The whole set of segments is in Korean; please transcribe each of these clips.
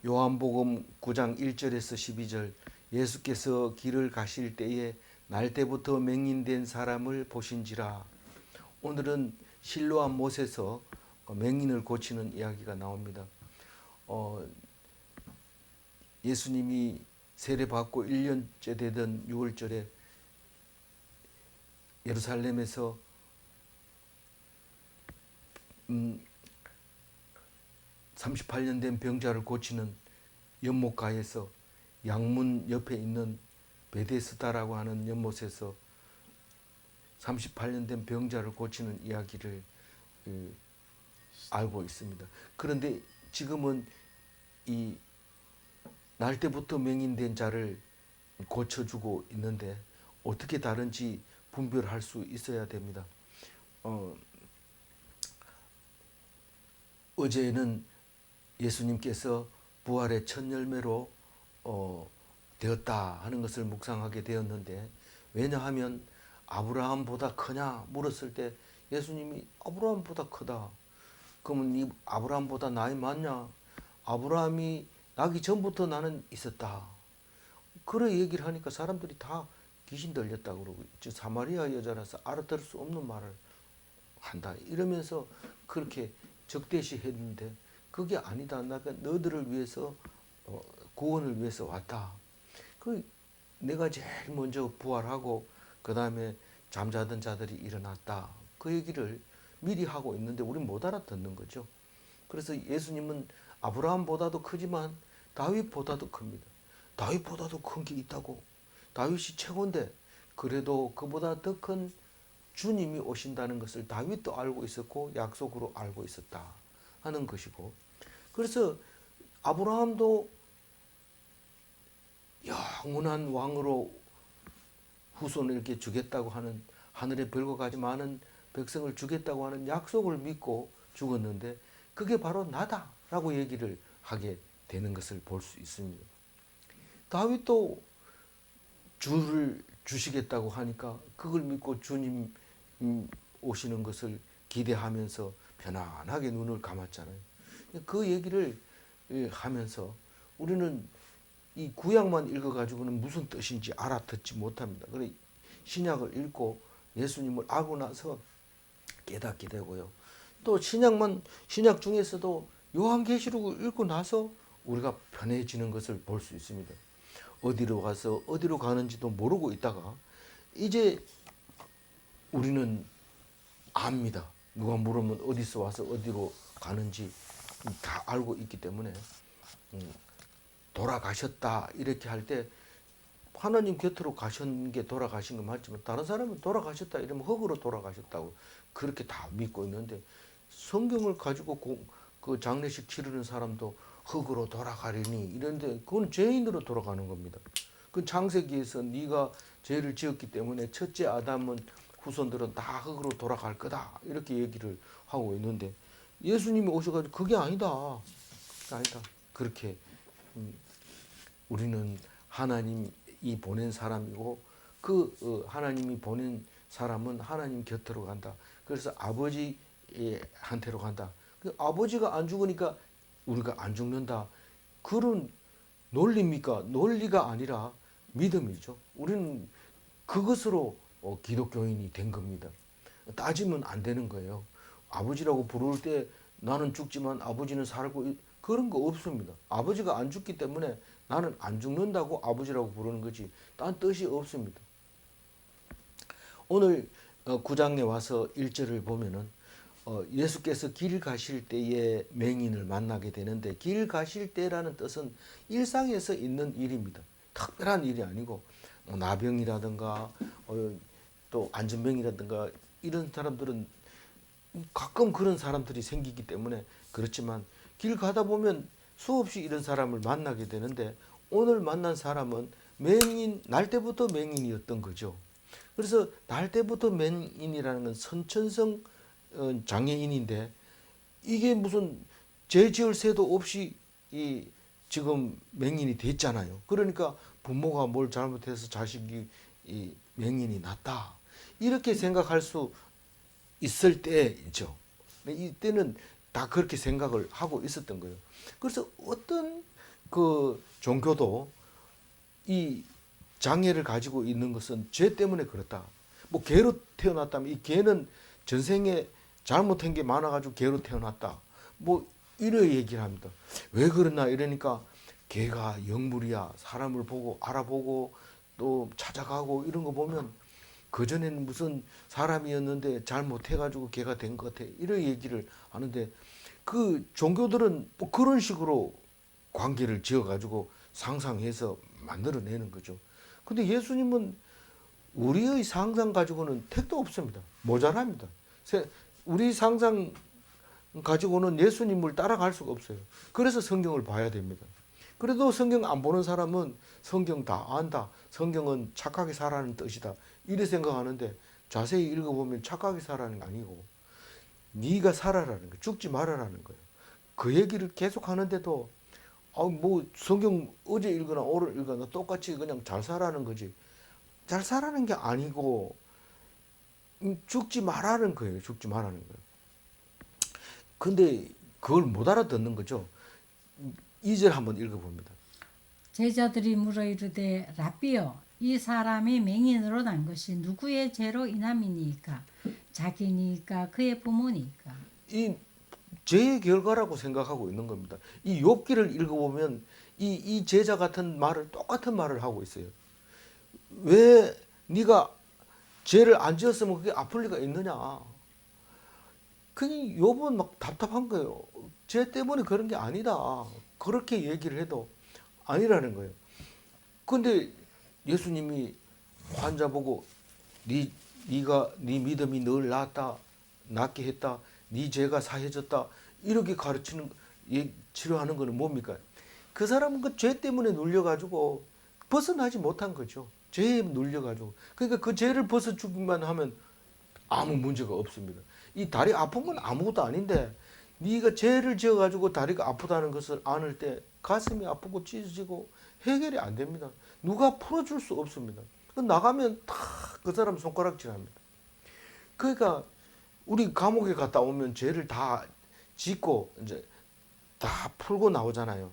요한복음 9장 1절에서 12절 예수께서 길을 가실 때에 날 때부터 맹인된 사람을 보신지라. 오늘은 실로암 못에서 맹인을 고치는 이야기가 나옵니다. 예수님이 세례받고 1년째 되던 6월절에 예루살렘에서 38년 된 병자를 고치는 연못가에서 양문 옆에 있는 베데스다라고 하는 연못에서 38년 된 병자를 고치는 이야기를 알고 있습니다. 그런데 지금은 이 날 때부터 맹인된 자를 고쳐주고 있는데 어떻게 다른지 분별할 수 있어야 됩니다. 어제는 예수님께서 부활의 첫 열매로 되었다 하는 것을 묵상하게 되었는데, 왜냐하면 아브라함보다 크냐 물었을 때 예수님이 아브라함보다 크다. 그러면 이 아브라함보다 나이 많냐? 아브라함이 나기 전부터 나는 있었다. 그런 얘기를 하니까 사람들이 다 귀신 들렸다 그러고, 사마리아 여자라서 알아들을 수 없는 말을 한다 이러면서 그렇게 적대시했는데, 그게 아니다. 내가 너들을 위해서 구원을 위해서 왔다. 그 내가 제일 먼저 부활하고 그 다음에 잠자던 자들이 일어났다. 그 얘기를 미리 하고 있는데 우리는 못 알아듣는 거죠. 그래서 예수님은 아브라함보다도 크지만 다윗보다도 큽니다. 다윗보다도 큰 게 있다고. 다윗이 최고인데 그래도 그보다 더 큰 주님이 오신다는 것을 다윗도 알고 있었고 약속으로 알고 있었다 하는 것이고, 그래서 아브라함도 영원한 왕으로 후손을 이렇게 주겠다고 하는, 하늘의 별과 같이 많은 백성을 주겠다고 하는 약속을 믿고 죽었는데 그게 바로 나다라고 얘기를 하게 되는 것을 볼 수 있습니다. 다윗도 주를 주시겠다고 하니까 그걸 믿고 주님 오시는 것을 기대하면서 편안하게 눈을 감았잖아요. 그 얘기를 하면서 우리는 이 구약만 읽어가지고는 무슨 뜻인지 알아듣지 못합니다. 그래 신약을 읽고 예수님을 알고 나서 깨닫게 되고요. 또 신약 중에서도 요한계시록을 읽고 나서 우리가 편해지는 것을 볼 수 있습니다. 어디로 가서 어디로 가는지도 모르고 있다가 이제 우리는 압니다. 누가 물으면 어디서 와서 어디로 가는지 다 알고 있기 때문에 돌아가셨다 이렇게 할 때 하나님 곁으로 가신 게 돌아가신 건 맞지만 다른 사람은 돌아가셨다 이러면 흙으로 돌아가셨다고 그렇게 다 믿고 있는데, 성경을 가지고 그 장례식 치르는 사람도 흙으로 돌아가리니 이런데 그건 죄인으로 돌아가는 겁니다. 그 창세기에서 네가 죄를 지었기 때문에 첫째 아담은 후손들은 다 흙으로 돌아갈 거다 이렇게 얘기를 하고 있는데, 예수님이 오셔가지고 그게 아니다, 아니다. 그렇게 우리는 하나님이 보낸 사람이고 그 하나님이 보낸 사람은 하나님 곁으로 간다. 그래서 아버지한테로 간다. 그 아버지가 안 죽으니까 우리가 안 죽는다. 그런 논리입니까? 논리가 아니라 믿음이죠. 우리는 그것으로 기독교인이 된 겁니다. 따지면 안 되는 거예요. 아버지라고 부를 때 나는 죽지만 아버지는 살고, 그런 거 없습니다. 아버지가 안 죽기 때문에 나는 안 죽는다고 아버지라고 부르는 거지 딴 뜻이 없습니다. 오늘 9장에 와서 1절을 보면은 예수께서 길 가실 때에 맹인을 만나게 되는데, 길 가실 때라는 뜻은 일상에서 있는 일입니다. 특별한 일이 아니고 나병이라든가 또 안전병이라든가 이런 사람들은 가끔 그런 사람들이 생기기 때문에 그렇지만 길 가다 보면 수없이 이런 사람을 만나게 되는데, 오늘 만난 사람은 날 때부터 맹인이었던 거죠. 그래서 날 때부터 맹인이라는 건 선천성 장애인인데, 이게 무슨 죄 지을 새도 없이 지금 맹인이 됐잖아요. 그러니까 부모가 뭘 잘못해서 자식이 맹인이 났다 이렇게 생각할 수 있을 때죠. 이때는 다 그렇게 생각을 하고 있었던 거예요. 그래서 어떤 그 종교도 이 장애를 가지고 있는 것은 죄 때문에 그렇다. 뭐 개로 태어났다면 이 개는 전생에 잘못한 게 많아가지고 개로 태어났다. 뭐 이런 얘기를 합니다. 왜 그러나 이러니까 개가 영물이야. 사람을 보고 알아보고 또 찾아가고 이런 거 보면 그전에는 무슨 사람이었는데 잘못해가지고 개가 된 것 같아. 이런 얘기를 하는데 그 종교들은 뭐 그런 식으로 관계를 지어가지고 상상해서 만들어내는 거죠. 근데 예수님은 우리의 상상 가지고는 택도 없습니다. 모자랍니다. 우리 상상 가지고는 예수님을 따라갈 수가 없어요. 그래서 성경을 봐야 됩니다. 그래도 성경 안 보는 사람은 성경 다 안다. 성경은 착하게 살라는 뜻이다. 이래 생각하는데 자세히 읽어보면 착하게 살라는 게 아니고 네가 살아라는 거, 죽지 말아라는 거예요. 그 얘기를 계속 하는데도 뭐 성경 어제 읽거나 오늘 읽거나 똑같이 그냥 잘 살라는 거지. 잘 살라는 게 아니고 죽지 말라는 거예요. 죽지 말라는 거예요. 근데 그걸 못 알아듣는 거죠. 2절 한번 읽어봅니다. 제자들이 물어 이르되 라삐여 이 사람이 맹인으로 난 것이 누구의 죄로 인함이니까 자기니까 그의 부모니까. 이 죄의 결과라고 생각하고 있는 겁니다. 이 욥기를 읽어보면 이 제자 같은 말을 똑같은 말을 하고 있어요. 왜 네가 죄를 안 지었으면 그게 아플 리가 있느냐. 그 욥은 막 답답한 거예요. 죄 때문에 그런 게 아니다. 그렇게 얘기를 해도 아니라는 거예요. 근데 예수님이 환자 보고 네가 네 믿음이 늘 낫게 했다. 네 죄가 사해졌다. 이렇게 가르치는 치료하는 거는 뭡니까? 그 사람은 그 죄 때문에 눌려가지고 벗어나지 못한 거죠. 죄에 눌려가지고. 그러니까 그 죄를 벗어주기만 하면 아무 문제가 없습니다. 이 다리 아픈 건 아무것도 아닌데 네가 죄를 지어가지고 다리가 아프다는 것을 안을 때 가슴이 아프고 찢어지고 해결이 안 됩니다. 누가 풀어줄 수 없습니다. 나가면 다 그 사람 손가락질합니다. 그러니까 우리 감옥에 갔다 오면 죄를 다 짓고 이제 다 풀고 나오잖아요.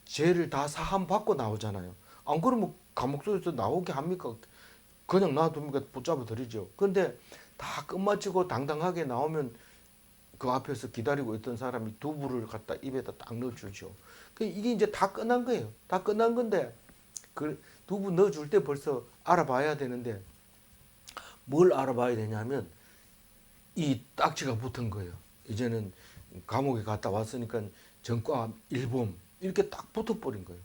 죄를 다 사함 받고 나오잖아요. 안 그러면 감옥 속에서 나오게 합니까? 그냥 놔둡니까? 붙잡아 드리죠. 그런데 다 끝마치고 당당하게 나오면 그 앞에서 기다리고 있던 사람이 두부를 갖다 입에다 딱 넣어주죠. 이게 이제 다 끝난 거예요. 다 끝난 건데 그 두부 넣어줄 때 벌써 알아봐야 되는데 뭘 알아봐야 되냐면 이 딱지가 붙은 거예요. 이제는 감옥에 갔다 왔으니까 전과 일범 이렇게 딱 붙어버린 거예요.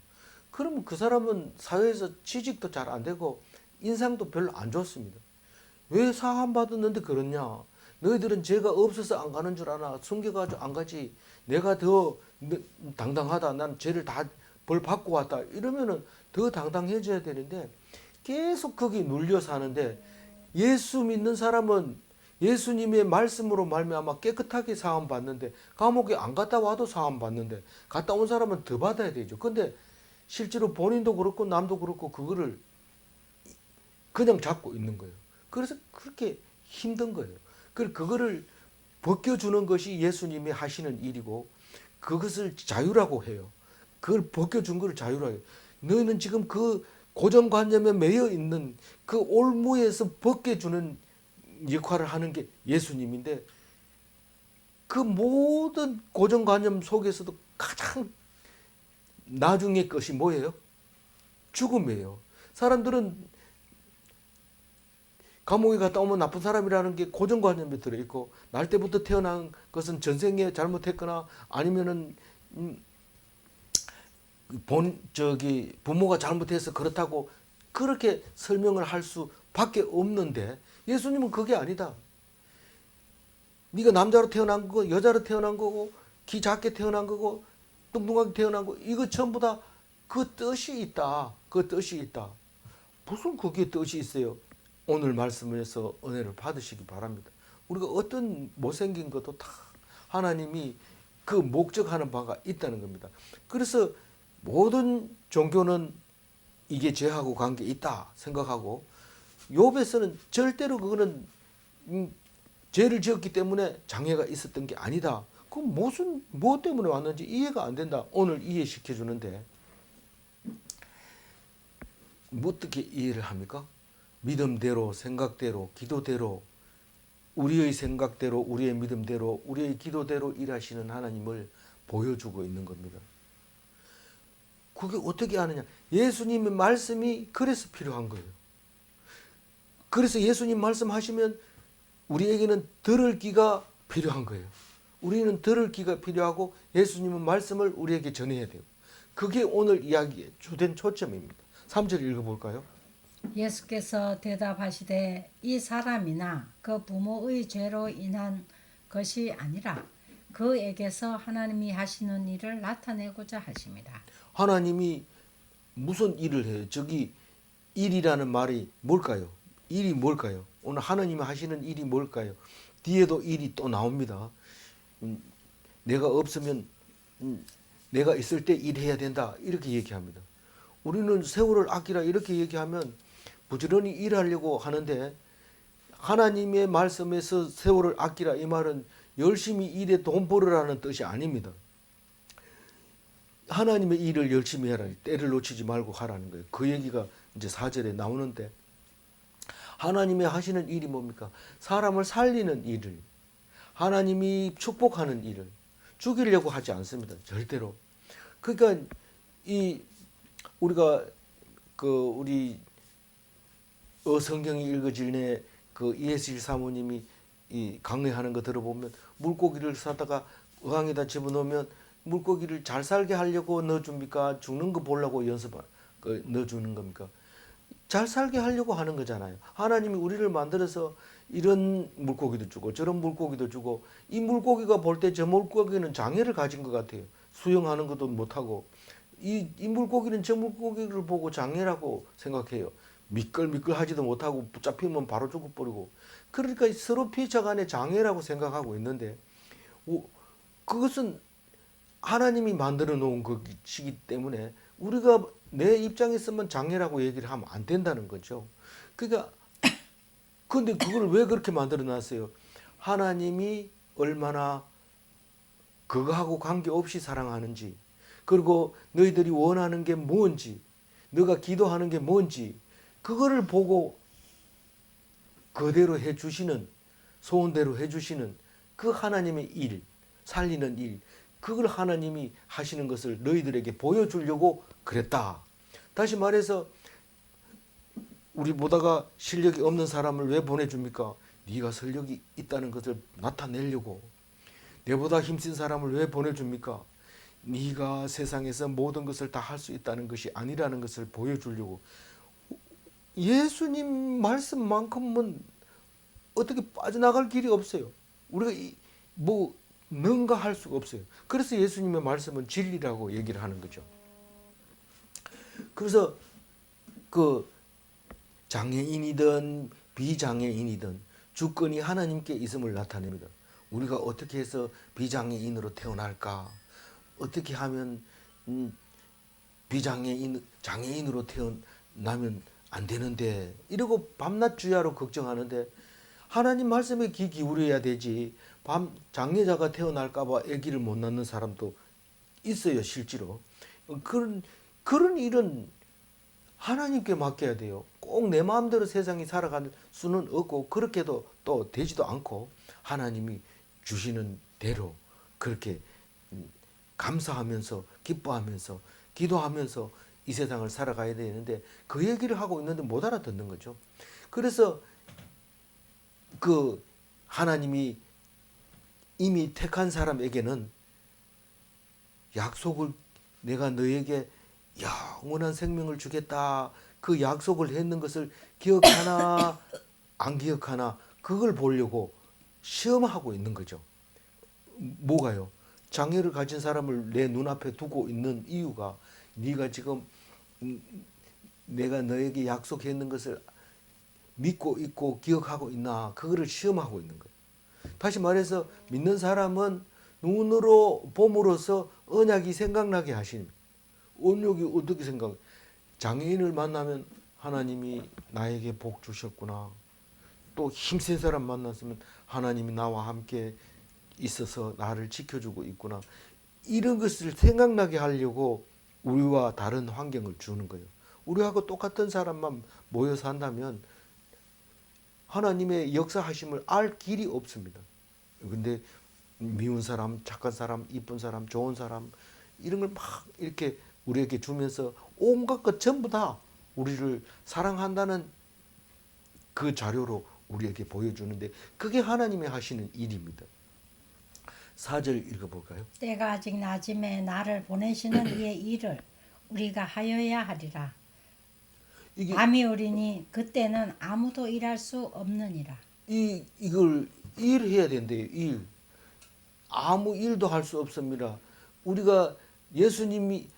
그러면 그 사람은 사회에서 취직도 잘 안 되고 인상도 별로 안 좋습니다. 왜 사함 받았는데 그러냐? 너희들은 죄가 없어서 안 가는 줄 아나? 숨겨가지고 안 가지. 내가 더 당당하다. 난 죄를 다 벌 받고 왔다. 이러면은 더 당당해져야 되는데 계속 거기 눌려 사는데 예수 믿는 사람은 예수님의 말씀으로 말미암아 깨끗하게 사함 받는데 감옥에 안 갔다 와도 사함 받는데 갔다 온 사람은 더 받아야 되죠. 근데 실제로 본인도 그렇고 남도 그렇고 그거를 그냥 잡고 있는 거예요. 그래서 그렇게 힘든 거예요. 그거를 벗겨주는 것이 예수님이 하시는 일이고 그것을 자유라고 해요. 그걸 벗겨준 걸 자유라고 해요. 너희는 지금 그 고정관념에 매여 있는 그 올무에서 벗겨주는 역할을 하는 게 예수님인데 그 모든 고정관념 속에서도 가장 나중에 것이 뭐예요? 죽음이에요. 사람들은 감옥에 갔다 오면 나쁜 사람이라는 게 고정관념에 들어있고 날 때부터 태어난 것은 전생에 잘못했거나 아니면은 부모가 잘못해서 그렇다고 그렇게 설명을 할 수밖에 없는데 예수님은 그게 아니다. 네가 남자로 태어난 거고 여자로 태어난 거고 키 작게 태어난 거고 뚱뚱하게 태어난 거 이거 전부 다 그 뜻이 있다. 그 뜻이 있다. 무슨 그게 뜻이 있어요? 오늘 말씀에서 은혜를 받으시기 바랍니다. 우리가 어떤 못생긴 것도 다 하나님이 그 목적하는 바가 있다는 겁니다. 그래서 모든 종교는 이게 죄하고 관계 있다 생각하고 욥에서는 절대로 그거는 죄를 지었기 때문에 장애가 있었던 게 아니다. 그 무슨 뭐 때문에 왔는지 이해가 안 된다. 오늘 이해시켜 주는데 어떻게 이해를 합니까? 믿음대로, 생각대로, 기도대로, 우리의 생각대로, 우리의 믿음대로, 우리의 기도대로 일하시는 하나님을 보여주고 있는 겁니다. 그게 어떻게 하느냐? 예수님의 말씀이 그래서 필요한 거예요. 그래서 예수님 말씀하시면 우리에게는 들을 귀가 필요한 거예요. 우리는 들을 귀가 필요하고 예수님의 말씀을 우리에게 전해야 돼요. 그게 오늘 이야기의 주된 초점입니다. 3절 읽어볼까요? 예수께서 대답하시되 이 사람이나 그 부모의 죄로 인한 것이 아니라 그에게서 하나님이 하시는 일을 나타내고자 하십니다. 하나님이 무슨 일을 해요? 저기 일이라는 말이 뭘까요? 일이 뭘까요? 오늘 하나님이 하시는 일이 뭘까요? 뒤에도 일이 또 나옵니다. 내가 없으면 내가 있을 때 일해야 된다 이렇게 얘기합니다. 우리는 세월을 아끼라 이렇게 얘기하면 부지런히 일하려고 하는데 하나님의 말씀에서 세월을 아끼라 이 말은 열심히 일해 돈 벌으라는 뜻이 아닙니다. 하나님의 일을 열심히 해라. 때를 놓치지 말고 하라는 거예요. 그 얘기가 이제 4절에 나오는데 하나님이 하시는 일이 뭡니까? 사람을 살리는 일을, 하나님이 축복하는 일을 죽이려고 하지 않습니다. 절대로. 그러니까 이 우리가 우리 성경이 읽어질 때 그 이해실 사모님이 이 강의하는 거 들어보면 물고기를 사다가 어항에다 집어넣으면 물고기를 잘 살게 하려고 넣어줍니까? 죽는 거 보려고 넣어주는 겁니까? 잘 살게 하려고 하는 거잖아요. 하나님이 우리를 만들어서 이런 물고기도 주고 저런 물고기도 주고 이 물고기가 볼 때 저 물고기는 장애를 가진 것 같아요. 수영하는 것도 못하고 이 물고기는 저 물고기를 보고 장애라고 생각해요. 미끌미끌하지도 못하고 붙잡히면 바로 죽어버리고 그러니까 서로 피차 간의 장애라고 생각하고 있는데 그것은 하나님이 만들어 놓은 것이기 때문에 우리가 내 입장에서만 장애라고 얘기를 하면 안 된다는 거죠. 그러니까 근데 그걸 왜 그렇게 만들어 놨어요? 하나님이 얼마나 그거하고 관계없이 사랑하는지 그리고 너희들이 원하는 게 뭔지 너가 기도하는 게 뭔지 그거를 보고 그대로 해주시는 소원대로 해주시는 그 하나님의 일 살리는 일 그걸 하나님이 하시는 것을 너희들에게 보여주려고 그랬다. 다시 말해서 우리보다가 실력이 없는 사람을 왜 보내줍니까? 네가 실력이 있다는 것을 나타내려고. 내보다 힘센 사람을 왜 보내줍니까? 네가 세상에서 모든 것을 다 할 수 있다는 것이 아니라는 것을 보여주려고. 예수님 말씀만큼은 어떻게 빠져나갈 길이 없어요. 우리가 뭐 능가할 수가 없어요. 그래서 예수님의 말씀은 진리라고 얘기를 하는 거죠. 그래서 그 장애인이든 비장애인이든 주권이 하나님께 있음을 나타냅니다. 우리가 어떻게 해서 비장애인으로 태어날까? 어떻게 하면 장애인으로 태어나면 안 되는데 이러고 밤낮 주야로 걱정하는데 하나님 말씀에 귀 기울여야 되지. 장애자가 태어날까 봐 아기를 못 낳는 사람도 있어요, 실제로. 그런 일은 하나님께 맡겨야 돼요. 꼭 내 마음대로 세상이 살아갈 수는 없고 그렇게도 또 되지도 않고 하나님이 주시는 대로 그렇게 감사하면서 기뻐하면서 기도하면서 이 세상을 살아가야 되는데 그 얘기를 하고 있는데 못 알아듣는 거죠. 그래서 그 하나님이 이미 택한 사람에게는 약속을 내가 너에게 영원한 생명을 주겠다. 그 약속을 했는 것을 기억하나 안 기억하나 그걸 보려고 시험하고 있는 거죠. 뭐가요? 장애를 가진 사람을 내 눈앞에 두고 있는 이유가 네가 지금 내가 너에게 약속했는 것을 믿고 있고 기억하고 있나 그거를 시험하고 있는 거예요. 다시 말해서 믿는 사람은 눈으로 봄으로써 언약이 생각나게 하시는 언약이 어떻게 생각? 장애인을 만나면 하나님이 나에게 복 주셨구나. 또 힘센 사람 만났으면 하나님이 나와 함께 있어서 나를 지켜주고 있구나. 이런 것을 생각나게 하려고 우리와 다른 환경을 주는 거예요. 우리하고 똑같은 사람만 모여서 한다면 하나님의 역사하심을 알 길이 없습니다. 근데 미운 사람, 착한 사람, 이쁜 사람, 좋은 사람 이런 걸 막 이렇게 우리에게 주면서 온갖 것 전부 다 우리를 사랑한다는 그 자료로 우리에게 보여주는데 그게 하나님이 하시는 일입니다. 4절 읽어볼까요? 때가 아직 낮음에 나를 보내시는 이의 일을 우리가 하여야 하리라. 이게 밤이 오리니 그때는 아무도 일할 수 없느니라. 이걸 일해야 된대요. 일. 아무 일도 할 수 없습니다. 우리가 예수님이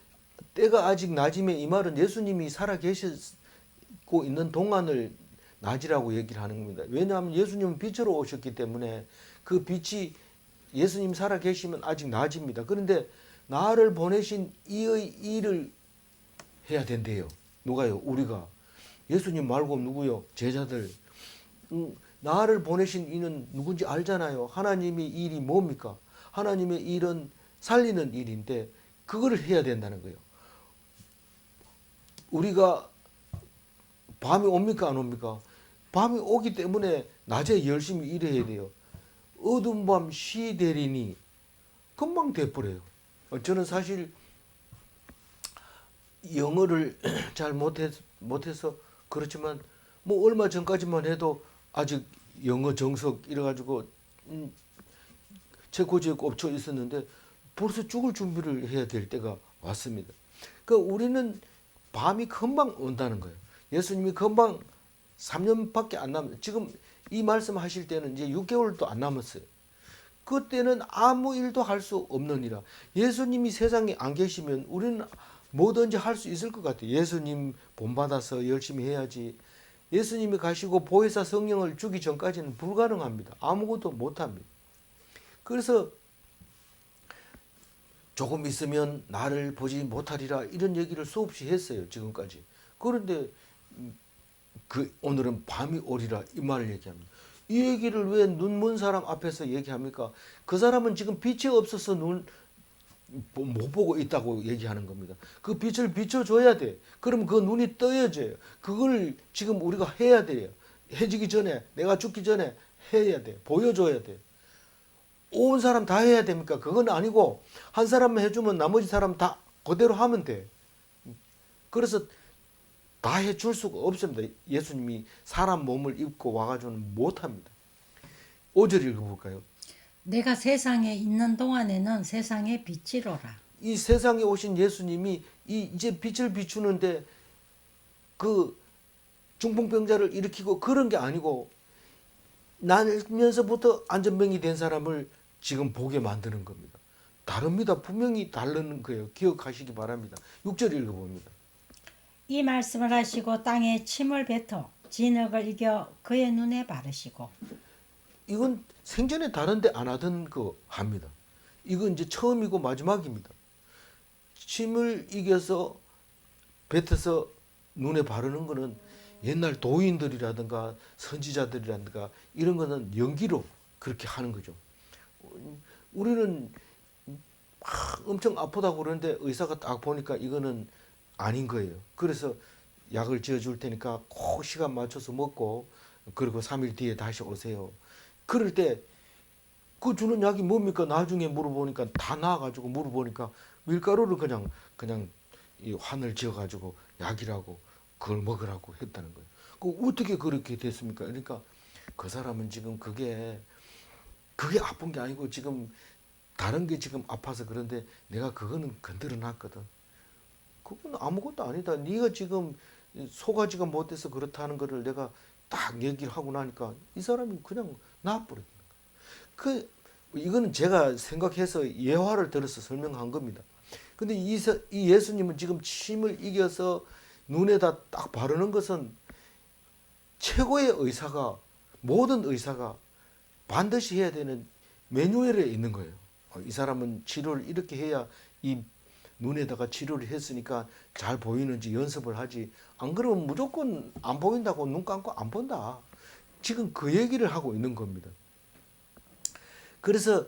때가 아직 낮음에 이 말은 예수님이 살아 계시고 있는 동안을 낮이라고 얘기를 하는 겁니다. 왜냐하면 예수님은 빛으로 오셨기 때문에 그 빛이 예수님 살아 계시면 아직 낮입니다. 그런데 나를 보내신 이의 일을 해야 된대요. 누가요? 우리가. 예수님 말고 누구요? 제자들. 나를 보내신 이는 누군지 알잖아요. 하나님의 일이 뭡니까? 하나님의 일은 살리는 일인데 그거를 해야 된다는 거예요. 우리가 밤이 옵니까 안 옵니까? 밤이 오기 때문에 낮에 열심히 일해야 돼요. 어두운 밤 시되리니 금방 돼버려요. 저는 사실 영어를 잘 못해서 그렇지만 뭐 얼마 전까지만 해도 아직 영어 정석 이래가지고 책꽂이에 꼽혀 있었는데 벌써 죽을 준비를 해야 될 때가 왔습니다. 그러니까 우리는 밤이 금방 온다는 거예요. 예수님이 금방 3년밖에 안 남았어요. 지금 이 말씀 하실 때는 이제 6개월도 안 남았어요. 그때는 아무 일도 할 수 없느니라. 예수님이 세상에 안 계시면 우리는 뭐든지 할 수 있을 것 같아요. 예수님 본받아서 열심히 해야지. 예수님이 가시고 보혜사 성령을 주기 전까지는 불가능합니다. 아무것도 못합니다. 그래서 조금 있으면 나를 보지 못하리라 이런 얘기를 수없이 했어요. 지금까지. 그런데 오늘은 밤이 오리라 이 말을 얘기합니다. 이 얘기를 왜 눈 먼 사람 앞에서 얘기합니까? 그 사람은 지금 빛이 없어서 눈 못 보고 있다고 얘기하는 겁니다. 그 빛을 비춰줘야 돼. 그럼 그 눈이 떠야져요. 그걸 지금 우리가 해야 돼요. 해지기 전에, 내가 죽기 전에 해야 돼. 보여줘야 돼. 온 사람 다 해야 됩니까? 그건 아니고 한 사람만 해주면 나머지 사람 다 그대로 하면 돼. 그래서 다 해줄 수가 없습니다. 예수님이 사람 몸을 입고 와가지고는 못합니다. 5절 읽어볼까요? 내가 세상에 있는 동안에는 세상의 빛이로라. 이 세상에 오신 예수님이 이제 빛을 비추는데 그 중풍병자를 일으키고 그런 게 아니고 날면서부터 안전병이 된 사람을 지금 보게 만드는 겁니다. 다릅니다. 분명히 다른 거예요. 기억하시기 바랍니다. 6절 읽어봅니다. 이 말씀을 하시고 땅에 침을 뱉어 진흙을 이겨 그의 눈에 바르시고. 이건 생전에 다른데 안 하던 거 합니다. 이건 이제 처음이고 마지막입니다. 침을 이겨서 뱉어서 눈에 바르는 거는 옛날 도인들이라든가 선지자들이라든가 이런 거는 연기로 그렇게 하는 거죠. 우리는 엄청 아프다고 그러는데 의사가 딱 보니까 이거는 아닌 거예요. 그래서 약을 지어줄 테니까 꼭 시간 맞춰서 먹고 그리고 3일 뒤에 다시 오세요. 그럴 때 그 주는 약이 뭡니까? 나중에 물어보니까 다 나와가지고 물어보니까 밀가루를 그냥 이 환을 지어가지고 약이라고 그걸 먹으라고 했다는 거예요. 그 어떻게 그렇게 됐습니까? 그러니까 그 사람은 지금 그게 아픈 게 아니고 지금 다른 게 지금 아파서 그런데 내가 그거는 건드려 놨거든. 그건 아무것도 아니다. 네가 지금 소화지가 못돼서 그렇다는 거를 내가 딱 얘기를 하고 나니까 이 사람이 그냥 나와버렸다. 이거는 제가 생각해서 예화를 들어서 설명한 겁니다. 근데 이 예수님은 지금 침을 이겨서 눈에다 딱 바르는 것은 최고의 의사가, 모든 의사가 반드시 해야 되는 매뉴얼에 있는 거예요. 이 사람은 치료를 이렇게 해야 이 눈에다가 치료를 했으니까 잘 보이는지 연습을 하지. 안 그러면 무조건 안 보인다고 눈 감고 안 본다. 지금 그 얘기를 하고 있는 겁니다. 그래서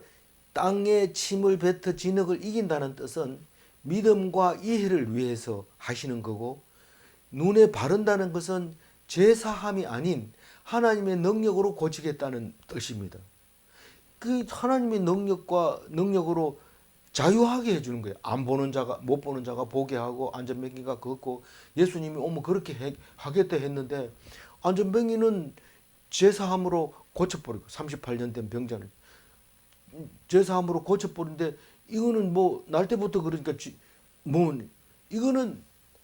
땅에 침을 뱉어 진흙을 이긴다는 뜻은 믿음과 이해를 위해서 하시는 거고, 눈에 바른다는 것은 죄사함이 아닌 하나님의 능력으로 고치겠다는 뜻입니다. 그 하나님의 능력으로 자유하게 해주는 거예요. 안 보는 자가, 못 보는 자가 보게 하고, 안전병기가 걷고, 예수님이 오면 그렇게 하겠다 했는데, 안전병기는 죄사함으로 고쳐버리고, 38년 된 병자는 죄사함으로 고쳐버리는데, 이거는 뭐 날 때부터 그러니까 이거는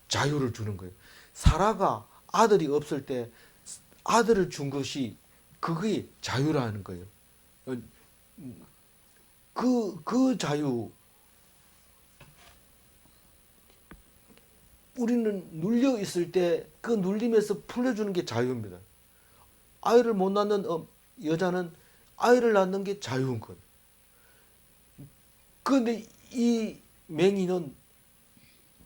자유를 주는 거예요. 사라가 아들이 없을 때 아들을 준 것이 그게 자유라는 거예요. 그 자유, 우리는 눌려 있을 때 그 눌림에서 풀려주는 게 자유입니다. 아이를 못 낳는 여자는 아이를 낳는 게 자유인 거예요. 그런데 이 맹인은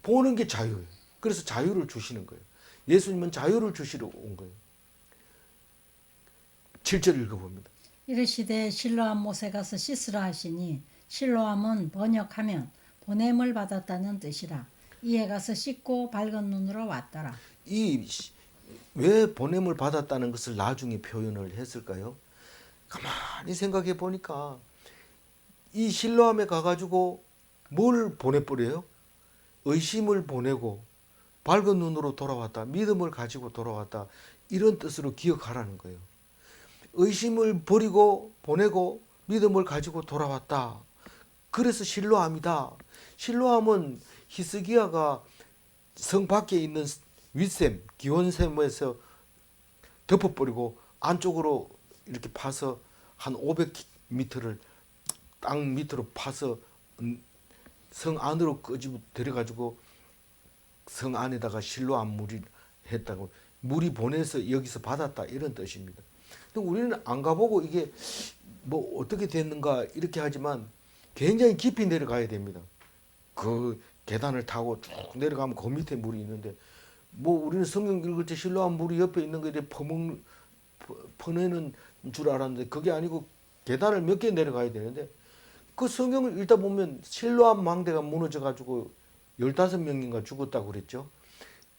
보는 게 자유예요. 그래서 자유를 주시는 거예요. 예수님은 자유를 주시러 온 거예요. 7절 읽어봅니다. 이르시되 실로암 못에 가서 씻으라 하시니 실로암은 번역하면 보냄을 받았다는 뜻이라. 이에 가서 씻고 밝은 눈으로 왔더라. 왜 보냄을 받았다는 것을 나중에 표현을 했을까요? 가만히 생각해 보니까 이 실로암에 가가지고 뭘 보내버려요? 의심을 보내고 밝은 눈으로 돌아왔다, 믿음을 가지고 돌아왔다, 이런 뜻으로 기억하라는 거예요. 의심을 버리고 보내고 믿음을 가지고 돌아왔다. 그래서 실로암이다. 실로암은 히스기야가 성 밖에 있는 윗샘, 기온샘에서 덮어버리고 안쪽으로 이렇게 파서 한 500m를 땅 밑으로 파서 성 안으로 끄집어 들여가지고 성 안에다가 실로암 물이 했다고, 물이 보내서 여기서 받았다, 이런 뜻입니다. 근데 우리는 안 가보고 이게 뭐 어떻게 됐는가 이렇게 하지만 굉장히 깊이 내려가야 됩니다. 그 계단을 타고 쭉 내려가면 그 밑에 물이 있는데, 뭐 우리는 성경 읽을 때 실로암 물이 옆에 있는 거에 대해 퍼내는 줄 알았는데 그게 아니고 계단을 몇 개 내려가야 되는데, 그 성경을 읽다 보면 실로암 망대가 무너져 가지고 15명인가 죽었다고 그랬죠.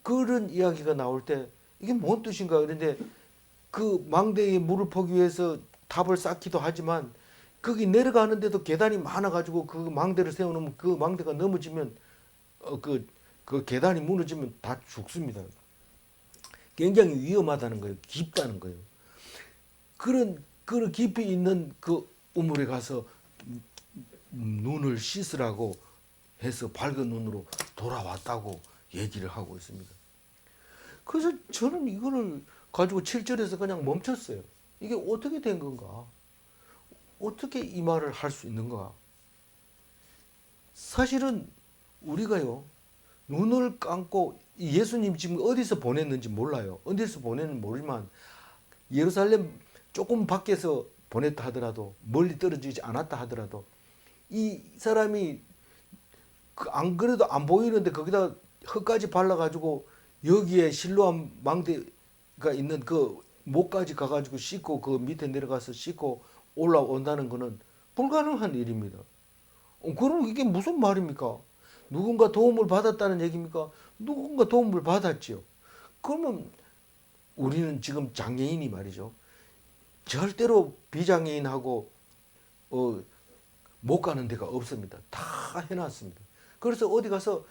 그런 이야기가 나올 때 이게 뭔 뜻인가 그런데, 그 망대에 물을 퍼기 위해서 답을 쌓기도 하지만 거기 내려가는데도 계단이 많아가지고 그 망대를 세워놓으면 그 망대가 넘어지면 그 계단이 무너지면 다 죽습니다. 굉장히 위험하다는 거예요. 깊다는 거예요. 그런 깊이 있는 그 우물에 가서 눈을 씻으라고 해서 밝은 눈으로 돌아왔다고 얘기를 하고 있습니다. 그래서 저는 이거를 가지고 7절에서 그냥 멈췄어요. 이게 어떻게 된 건가? 어떻게 이 말을 할 수 있는가? 사실은 우리가요, 눈을 감고 예수님 지금 어디서 보냈는지 몰라요. 어디서 보냈는지 모르지만 예루살렘 조금 밖에서 보냈다 하더라도, 멀리 떨어지지 않았다 하더라도, 이 사람이 안 그래도 안 보이는데 거기다 흙까지 발라가지고 여기에 실로암 망대가 있는 그 목까지 가가지고 씻고 그 밑에 내려가서 씻고 올라온다는 것은 불가능한 일입니다. 그럼 이게 무슨 말입니까? 누군가 도움을 받았다는 얘기입니까? 누군가 도움을 받았죠. 그러면 우리는 지금 장애인이 말이죠, 절대로 비장애인하고 못 가는 데가 없습니다. 다 해놨습니다. 그래서 어디 가서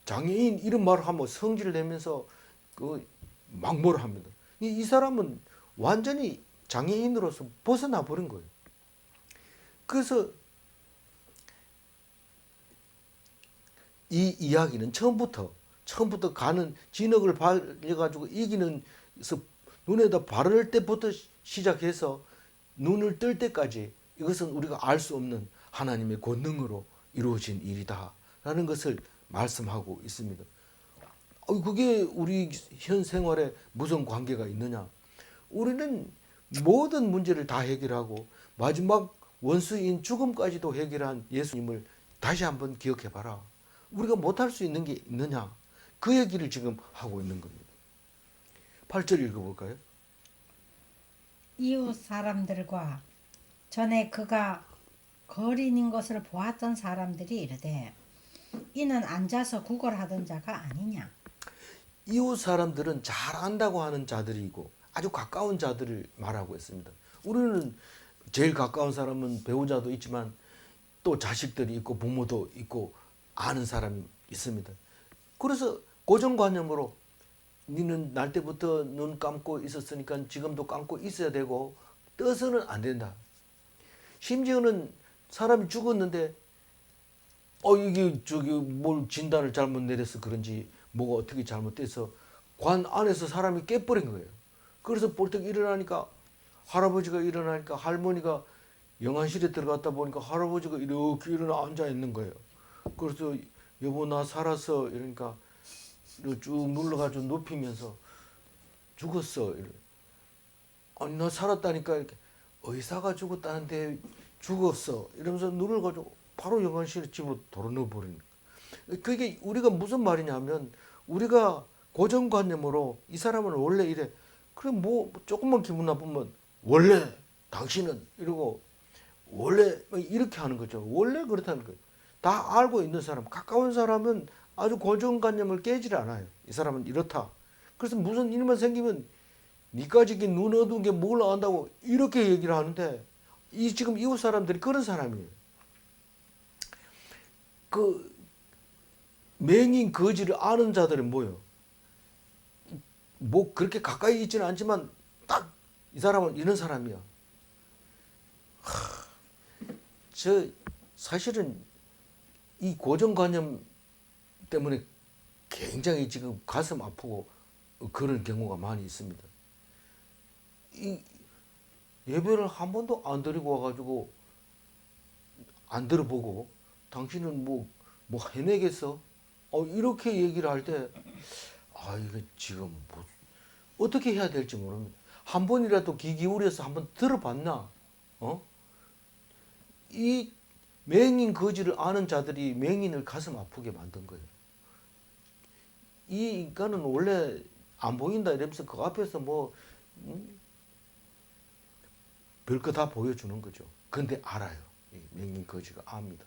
장애인 이런 말을 하면 성질을 내면서 막 뭐라 합니다. 이 사람은 완전히 장애인으로서 벗어나 버린 거예요. 그래서 이 이야기는 처음부터 가는 진흙을 발려가지고 이기는 눈에다 바를 때부터 시작해서 눈을 뜰 때까지 이것은 우리가 알 수 없는 하나님의 권능으로 이루어진 일이다라는 것을 말씀하고 있습니다. 그게 우리 현 생활에 무슨 관계가 있느냐? 우리는 모든 문제를 다 해결하고 마지막 원수인 죽음까지도 해결한 예수님을 다시 한번 기억해 봐라. 우리가 못할 수 있는 게 있느냐? 그 얘기를 지금 하고 있는 겁니다. 8절 읽어볼까요? 이웃 사람들과 전에 그가 거린인 것을 보았던 사람들이 이르되 이는 앉아서 구걸하던 자가 아니냐. 이웃 사람들은 잘 안다고 하는 자들이고 아주 가까운 자들을 말하고 있습니다. 우리는 제일 가까운 사람은 배우자도 있지만 또 자식들이 있고 부모도 있고 아는 사람이 있습니다. 그래서 고정관념으로 니는 날 때부터 눈 감고 있었으니까 지금도 감고 있어야 되고 떠서는 안 된다. 심지어는 사람이 죽었는데 이게 저기 뭘 진단을 잘못 내려서 그런지 뭐가 어떻게 잘못돼서 관 안에서 사람이 깨버린 거예요. 그래서 벌떡 일어나니까 할아버지가 일어나니까 할머니가 영안실에 들어갔다 보니까 할아버지가 이렇게 일어나 앉아 있는 거예요. 그래서 여보 나 살았어 이러니까 쭉 눌러가지고 눕히면서 죽었어. 아니 나 살았다니까 이렇게 의사가 죽었다는데 죽었어 이러면서 눈을 가지고 바로 영안실에 집으로 도로 넣어버리는 거예요. 그게 우리가 무슨 말이냐면 우리가 고정관념으로 이 사람은 원래 이래. 그래 뭐 조금만 기분 나쁘면 원래 당신은 이러고 원래 이렇게 하는 거죠. 원래 그렇다는 거예요. 다 알고 있는 사람, 가까운 사람은 아주 고정관념을 깨질 않아요. 이 사람은 이렇다. 그래서 무슨 일만 생기면 니까지 눈 어두운 게 뭘 안다고 이렇게 얘기를 하는데 이 지금 이웃 사람들이 그런 사람이에요. 그 맹인 거지를 아는 자들은 뭐예요? 뭐 그렇게 가까이 있지는 않지만 딱 이 사람은 이런 사람이야. 저 사실은 이 고정관념 때문에 굉장히 지금 가슴 아프고 그런 경우가 많이 있습니다. 이 예배를 한 번도 안 드리고 와가지고 안 들어보고 당신은 뭐 해내겠어? 이렇게 얘기를 할 때 이거 지금 뭐 어떻게 해야 될지 모릅니다. 한 번이라도 귀 기울여서 한번 들어봤나? 이 맹인 거지를 아는 자들이 맹인을 가슴 아프게 만든 거예요. 이 인간은 원래 안 보인다 이러면서 그 앞에서 별거 다 보여주는 거죠. 근데 알아요. 이 맹인 거지가 압니다.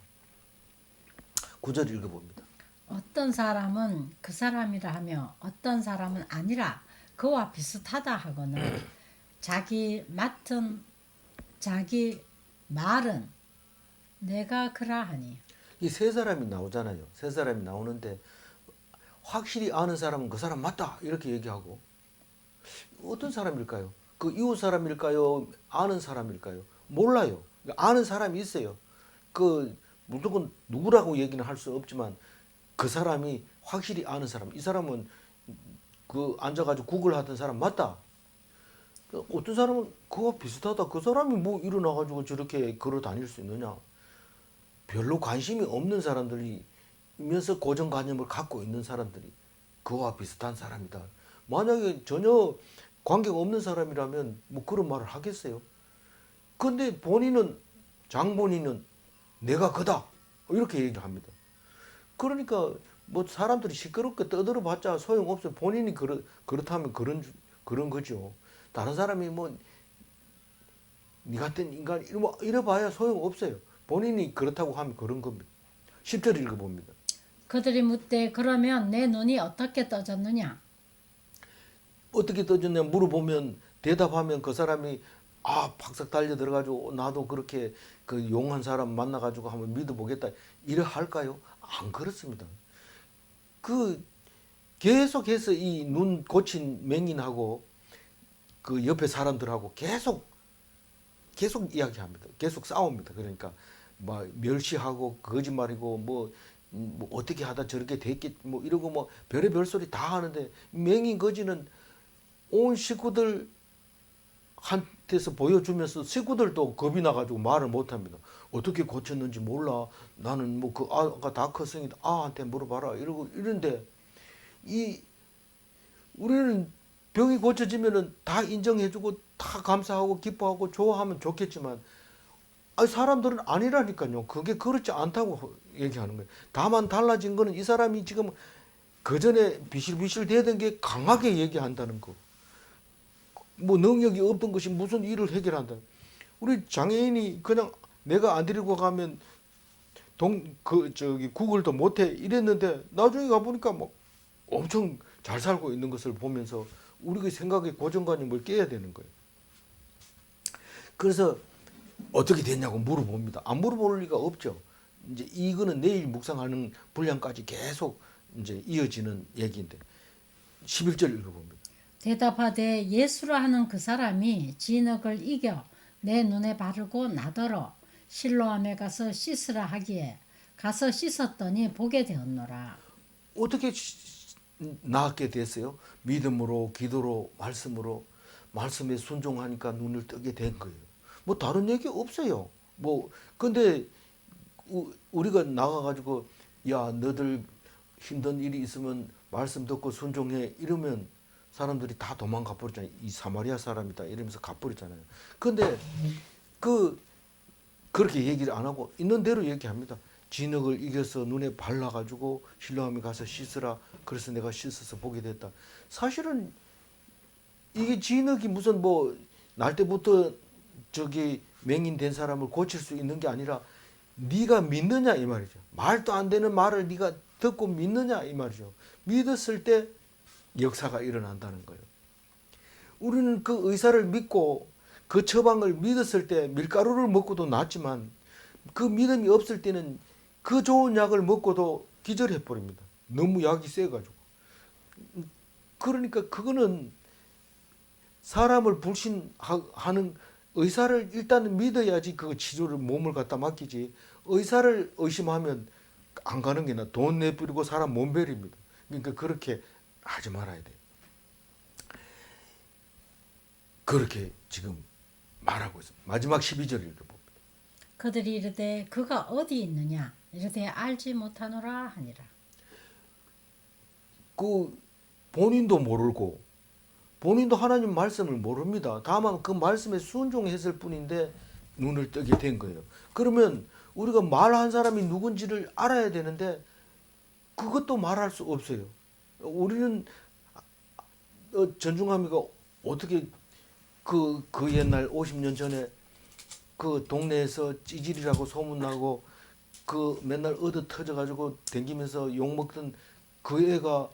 9절 읽어봅니다. 어떤 사람은 그 사람이라 하며 어떤 사람은 아니라 그와 비슷하다 하거늘 자기 말은 내가 그라하니. 이 세 사람이 나오잖아요. 세 사람이 나오는데 확실히 아는 사람은 그 사람 맞다 이렇게 얘기하고 어떤 사람일까요? 그 이웃 사람일까요? 아는 사람일까요? 몰라요. 아는 사람이 있어요. 그 무조건 누구라고 얘기는 할 수 없지만 그 사람이 확실히 아는 사람. 이 사람은 그 앉아가지고 구걸하던 사람 맞다. 어떤 사람은 그거 비슷하다. 그 사람이 뭐 일어나가지고 저렇게 걸어 다닐 수 있느냐. 별로 관심이 없는 사람들이면서 고정관념을 갖고 있는 사람들이 그와 비슷한 사람이다. 만약에 전혀 관계가 없는 사람이라면 뭐 그런 말을 하겠어요. 근데 장본인은 내가 그다. 이렇게 얘기합니다. 그러니까 뭐 사람들이 시끄럽게 떠들어봤자 소용없어요. 본인이 그렇다면 그런 거죠. 다른 사람이 뭐 니 같은 인간 이래봐야 소용없어요. 본인이 그렇다고 하면 그런 겁니다. 10절 읽어봅니다. 그들이 묻되 그러면 내 눈이 어떻게 떠졌느냐. 어떻게 떠졌냐 물어보면 대답하면 그 사람이 박삭 달려 들어가지고 나도 그렇게 그 용한 사람 만나가지고 한번 믿어보겠다 이래 할까요? 안 그렇습니다. 그 계속해서 이 눈 고친 맹인하고 그 옆에 사람들하고 계속 이야기합니다. 계속 싸웁니다. 그러니까 뭐 멸시하고 거짓말이고 뭐 어떻게 하다 저렇게 됐겠 뭐 이러고 뭐 별의별 소리 다 하는데 맹인 거지는 온 식구들 한테서 보여주면서 식구들도 겁이 나가지고 말을 못합니다. 어떻게 고쳤는지 몰라. 나는 뭐 그 아가 다 컸으니까 아한테 물어봐라 이러고 이런데 우리는 병이 고쳐지면은 다 인정해주고 다 감사하고 기뻐하고 좋아하면 좋겠지만 사람들은 아니라니까요. 그게 그렇지 않다고 얘기하는 거예요. 다만 달라진 거는 이 사람이 지금 그 전에 비실비실 대던 게 강하게 얘기한다는 거. 뭐 능력이 없던 것이 무슨 일을 해결한다. 우리 장애인이 그냥 내가 안 데리고 가면 구걸도 못해 이랬는데 나중에 가보니까 뭐 엄청 잘 살고 있는 것을 보면서 우리가 생각의 고정관념을 깨야 되는 거예요. 그래서 어떻게 됐냐고 물어봅니다. 안 물어볼 리가 없죠. 이제 이거는 내일 묵상하는 분량까지 계속 이제 이어지는 얘기인데 11절 읽어봅니다. 대답하되 예수라 하는 그 사람이 진흙을 이겨 내 눈에 바르고 나더러 실로암에 가서 씻으라 하기에 가서 씻었더니 보게 되었노라. 어떻게 나았게 됐어요? 믿음으로, 기도로, 말씀으로, 말씀에 순종하니까 눈을 뜨게 된 거예요. 뭐 다른 얘기 없어요. 뭐 근데 우리가 나가가지고 야 너들 힘든 일이 있으면 말씀 듣고 순종해 이러면 사람들이 다 도망가 버리잖아요. 이 사마리아 사람이다 이러면서 가버리잖아요. 근데 그렇게 얘기를 안 하고 있는 대로 얘기합니다. 진흙을 이겨서 눈에 발라가지고 실로암에 가서 씻으라. 그래서 내가 씻어서 보게 됐다. 사실은 이게 진흙이 무슨 뭐 날 때부터 맹인된 사람을 고칠 수 있는 게 아니라 네가 믿느냐 이 말이죠. 말도 안 되는 말을 네가 듣고 믿느냐 이 말이죠. 믿었을 때 역사가 일어난다는 거예요. 우리는 그 의사를 믿고 그 처방을 믿었을 때 밀가루를 먹고도 낫지만 그 믿음이 없을 때는 그 좋은 약을 먹고도 기절해 버립니다. 너무 약이 세가지고. 그러니까 그거는 사람을 불신하는 의사를 일단은 믿어야지 그 치료를 몸을 갖다 맡기지. 의사를 의심하면 안 가는 게 돈 내버리고 사람 몸베립니다. 그러니까 그렇게 하지 말아야 돼. 그렇게 지금 말하고 있습니다. 마지막 12절 읽어봅니다. 그들이 이르되 그가 어디 있느냐 이르되 알지 못하노라 하니라. 그 본인도 모르고 본인도 하나님 말씀을 모릅니다. 다만 그 말씀에 순종했을 뿐인데 눈을 뜨게 된 거예요. 그러면 우리가 말한 사람이 누군지를 알아야 되는데 그것도 말할 수 없어요. 우리는 전중함이가 어떻게 그 옛날 50년 전에 그 동네에서 찌질이라고 소문나고 그 맨날 얻어 터져가지고 댕기면서 욕먹던 그 애가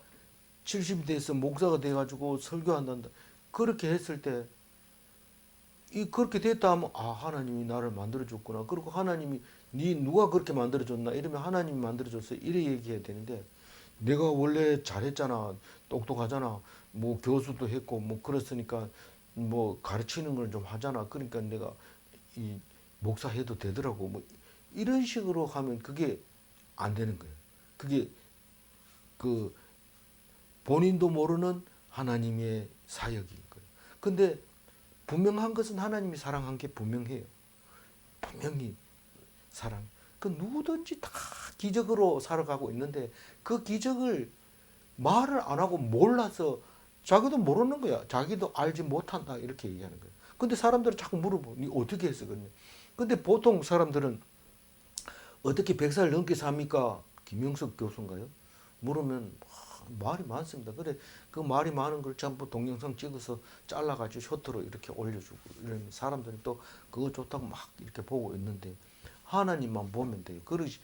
70이 돼서 목사가 돼가지고 설교한단다. 그렇게 했을 때 그렇게 됐다 하면 하나님이 나를 만들어줬구나. 그리고 하나님이 누가 그렇게 만들어줬나 이러면 하나님이 만들어줬어 이래 얘기해야 되는데 내가 원래 잘했잖아. 똑똑하잖아. 뭐 교수도 했고 뭐 그랬으니까 뭐 가르치는 걸 좀 하잖아. 그러니까 내가 이 목사해도 되더라고. 뭐 이런 식으로 하면 그게 안 되는 거예요. 그게 그 본인도 모르는 하나님의 사역인 거예요. 근데 분명한 것은 하나님이 사랑한 게 분명해요. 분명히 사랑. 그 누구든지 다 기적으로 살아가고 있는데 그 기적을 말을 안 하고 몰라서 자기도 모르는 거야. 자기도 알지 못한다 이렇게 얘기하는 거예요. 근데 사람들은 자꾸 물어보. 니 어떻게 했어? 근데 보통 사람들은 어떻게 100살 넘게 삽니까? 김영석 교수인가요? 물으면 말이 많습니다. 그래 그 말이 많은 걸 전부 동영상 찍어서 잘라가지고 쇼트로 이렇게 올려주고 이러면 사람들이 또 그거 좋다고 막 이렇게 보고 있는데 하나님만 보면 돼요. 그러지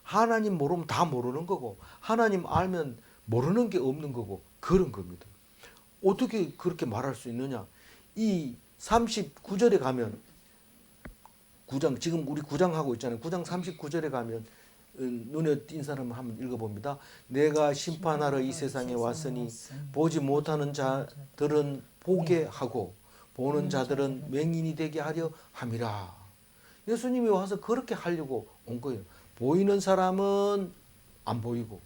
하나님 모르면 다 모르는 거고 하나님 알면 모르는 게 없는 거고 그런 겁니다. 어떻게 그렇게 말할 수 있느냐? 이 39절에 가면 9장 지금 우리 9장 하고 있잖아요. 9장 39절에 가면 눈에 띈 사람을 한번 읽어봅니다. 내가 심판하러 이 세상에 왔으니 보지 못하는 자들은 보게 하고 보는 자들은 맹인이 되게 하려 함이라. 예수님이 와서 그렇게 하려고 온 거예요. 보이는 사람은 안 보이고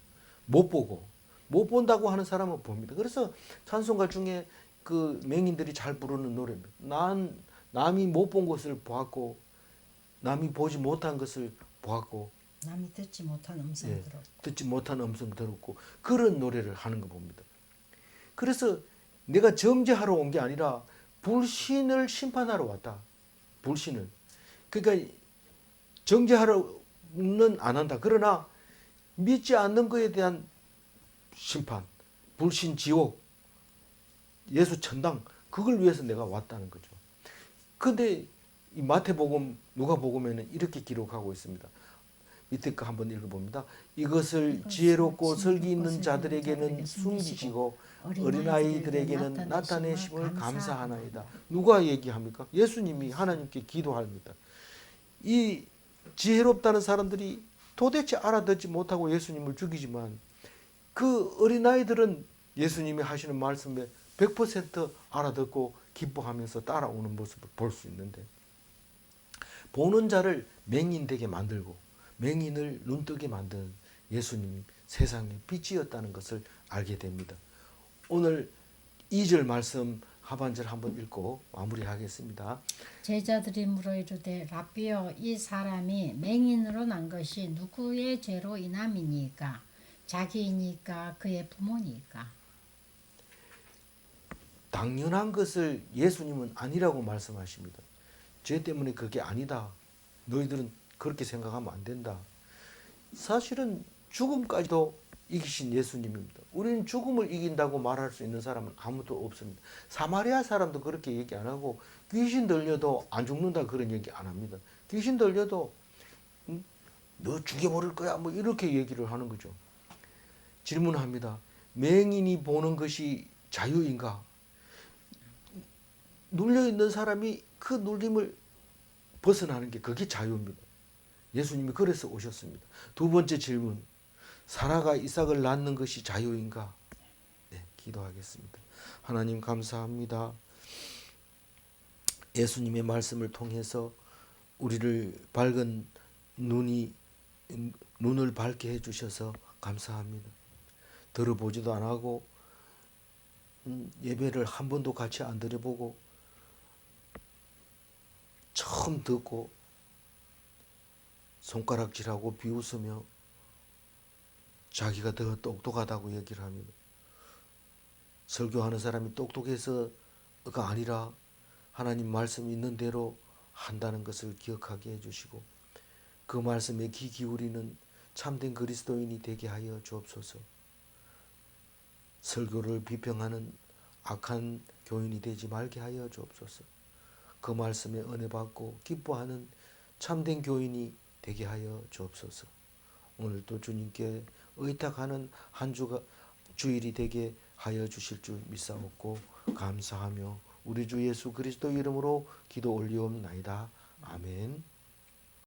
못 보고 못 본다고 하는 사람은 봅니다. 그래서 찬송가 중에 그 맹인들이 잘 부르는 노래입니다. 남이 못 본 것을 보았고 남이 보지 못한 것을 보았고 남이 듣지 못한 음성 들었고 듣지 못한 음성 들었고 그런 노래를 하는 거 봅니다. 그래서 내가 정죄하러 온 게 아니라 불신을 심판하러 왔다. 불신을. 그러니까 정죄하러는 안 한다. 그러나 믿지 않는 것에 대한 심판, 불신 지옥, 예수 천당 그걸 위해서 내가 왔다는 거죠. 근데 이 마태복음, 누가복음에는 이렇게 기록하고 있습니다. 밑에 거 한번 읽어봅니다. 이것을 지혜롭고 설기 있는 자들에게는 숨기시고 어린아이들에게는 나타내심을 감사하나이다. 누가 얘기합니까? 예수님이 하나님께 기도합니다. 이 지혜롭다는 사람들이 도대체 알아듣지 못하고 예수님을 죽이지만 그 어린아이들은 예수님이 하시는 말씀에 100% 알아듣고 기뻐하면서 따라오는 모습을 볼 수 있는데, 보는 자를 맹인되게 만들고 맹인을 눈뜨게 만든 예수님이 세상의 빛이었다는 것을 알게 됩니다. 오늘 2절 말씀 하반절 한번 읽고 마무리하겠습니다. 제자들이 물어 이르되 라삐여 이 사람이 맹인으로 난 것이 누구의 죄로 인함이니까 자기이니까 그의 부모니까. 당연한 것을 예수님은 아니라고 말씀하십니다. 죄 때문에 그게 아니다. 너희들은 그렇게 생각하면 안 된다. 사실은 죽음까지도 이기신 예수님입니다. 우리는 죽음을 이긴다고 말할 수 있는 사람은 아무도 없습니다. 사마리아 사람도 그렇게 얘기 안 하고 귀신 들려도 안 죽는다 그런 얘기 안 합니다. 귀신 들려도 너 죽여버릴 거야 뭐 이렇게 얘기를 하는 거죠. 질문합니다. 맹인이 보는 것이 자유인가? 눌려있는 사람이 그 눌림을 벗어나는 게 그게 자유입니다. 예수님이 그래서 오셨습니다. 두 번째 질문. 사라가 이삭을 낳는 것이 자유인가? 네, 기도하겠습니다. 하나님 감사합니다. 예수님의 말씀을 통해서 우리를 밝은 눈을 밝게 해주셔서 감사합니다. 들어보지도 안 하고 예배를 한 번도 같이 안 드려보고 처음 듣고 손가락질하고 비웃으며 자기가 더 똑똑하다고 얘기를 합니다. 설교하는 사람이 똑똑해서가 아니라 하나님 말씀 있는 대로 한다는 것을 기억하게 해주시고 그 말씀에 귀 기울이는 참된 그리스도인이 되게 하여 주옵소서. 설교를 비평하는 악한 교인이 되지 말게 하여 주옵소서. 그 말씀에 은혜 받고 기뻐하는 참된 교인이 되게 하여 주옵소서. 오늘도 주님께 의탁하는 한 주일이 되게 하여 주실 줄 믿사옵고 감사하며 우리 주 예수 그리스도 이름으로 기도 올리옵나이다. 아멘.